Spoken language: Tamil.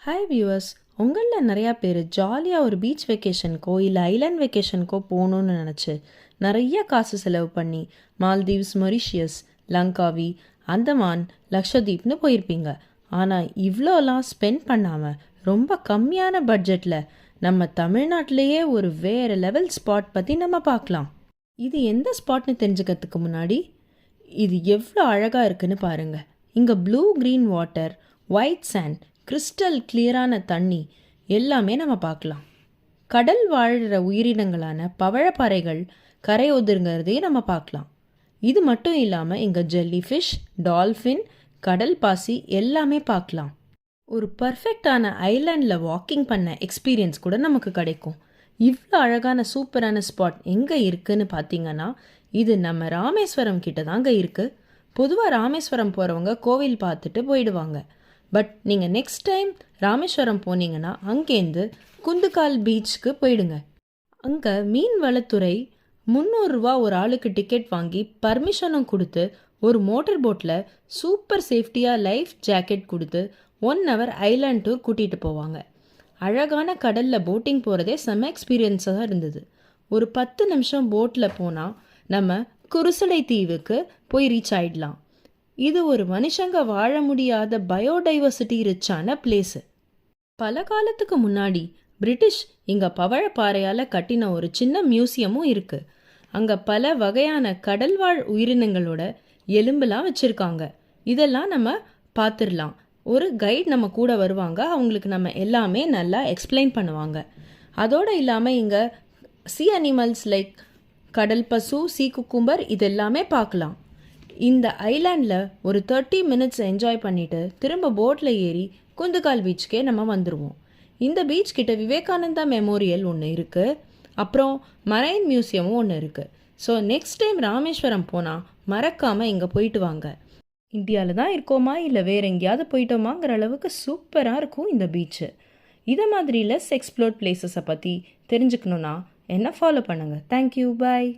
ஹாய் வியூவர்ஸ், உங்களில் நிறையா பேர் ஜாலியாக ஒரு பீச் வெக்கேஷனுக்கோ இல்லை ஐலாண்ட் வெக்கேஷனுக்கோ போகணுன்னு நினச்சி நிறைய காசு செலவு பண்ணி மால்தீவ்ஸ், மொரிஷியஸ், லங்காவி, அந்தமான், லக்ஷதீப்னு போயிருப்பீங்க. ஆனால் இவ்வளோலாம் ஸ்பெண்ட் பண்ணாமல் ரொம்ப கம்மியான பட்ஜெட்டில் நம்ம தமிழ்நாட்டிலேயே ஒரு வேறு லெவல் ஸ்பாட் பற்றி நம்ம பார்க்கலாம். இது எந்த ஸ்பாட்னு தெரிஞ்சுக்கிறதுக்கு முன்னாடி இது எவ்வளோ அழகாக இருக்குன்னு பாருங்கள். இங்கே blue green water, white sand, crystal கிளியரான தண்ணி எல்லாமே நம்ம பார்க்கலாம். கடல் வாழ்கிற உயிரினங்களான பவழப்பாறைகள் கரை ஒதுங்கிறதையும் நம்ம பார்க்கலாம். இது மட்டும் இல்லாமல் இங்கே ஜெல்லி ஃபிஷ், டால்ஃபின், கடல் பாசி எல்லாமே பார்க்கலாம். ஒரு பர்ஃபெக்டான ஐலாண்டில் வாக்கிங் பண்ண எக்ஸ்பீரியன்ஸ் கூட நமக்கு கிடைக்கும். இவ்வளோ அழகான சூப்பரான ஸ்பாட் எங்கே இருக்குதுன்னு பார்த்தீங்கன்னா இது நம்ம ராமேஸ்வரம் கிட்ட தாங்க இருக்குது. பொதுவாக ராமேஸ்வரம் போகிறவங்க கோவில் பார்த்துட்டு போயிடுவாங்க. பட் நீங்கள் நெக்ஸ்ட் டைம் ராமேஸ்வரம் போனீங்கன்னா அங்கேருந்து குந்துக்கால் பீச்சுக்கு போயிடுங்க. அங்கே மீன் வளத்துறை 300 ரூபா ஒரு ஆளுக்கு டிக்கெட் வாங்கி பர்மிஷனும் கொடுத்து ஒரு மோட்டர் போட்டில் சூப்பர் சேஃப்டியாக லைஃப் ஜாக்கெட் கொடுத்து 1 ஹவர் ஐலாண்ட் டூர் கூட்டிகிட்டு போவாங்க. அழகான கடலில் போட்டிங் போகிறதே செம்ம எக்ஸ்பீரியன்ஸாக இருந்தது. ஒரு 10 நிமிஷம் போட்டில் போனால் நம்ம குருசலை தீவுக்கு போய் ரீச் ஆகிடலாம். இது ஒரு மனுஷங்க வாழ முடியாத பயோடைவர்சிட்டி ரிச்சான பிளேஸு. பல காலத்துக்கு முன்னாடி பிரிட்டிஷ் இங்கே பவழப்பாறையால் கட்டின ஒரு சின்ன மியூசியமும் இருக்குது. அங்கே பல வகையான கடல்வாழ் உயிரினங்களோட எலும்பெல்லாம் வச்சுருக்காங்க. இதெல்லாம் நம்ம பார்த்துடலாம். ஒரு கைட் நம்ம கூட வருவாங்க. அவங்களுக்கு நம்ம எல்லாமே நல்லா எக்ஸ்பிளைன் பண்ணுவாங்க. அதோடு இல்லாமல் இங்கே சி அனிமல்ஸ் லைக் கடல் பசு, சீ குக்கும்பர் இதெல்லாமே பார்க்கலாம். இந்த ஐலாண்டில் ஒரு 30 மினிட்ஸ் என்ஜாய் பண்ணிவிட்டு திரும்ப போட்டில் ஏறி குந்துக்கால் பீச்சுக்கே நம்ம வந்துடுவோம். இந்த பீச் கிட்ட விவேகானந்தா மெமோரியல் ஒன்று இருக்குது. அப்புறம் மரைன் மியூசியமும் ஒன்று இருக்குது. ஸோ நெக்ஸ்ட் டைம் ராமேஸ்வரம் போனால் மறக்காமல் இங்கே போயிட்டு வாங்க. இந்தியாவில் தான் இருக்கோமா இல்லை வேறு எங்கேயாவது போயிட்டோமாங்கிற அளவுக்கு சூப்பராக இருக்கும் இந்த பீச்சு. இதை மாதிரி லெஸ் எக்ஸ்ப்ளோர்ட் பிளேசஸை பற்றி தெரிஞ்சுக்கணுன்னா என்ன ஃபாலோ பண்ணுங்கள். தேங்க்யூ, பாய்.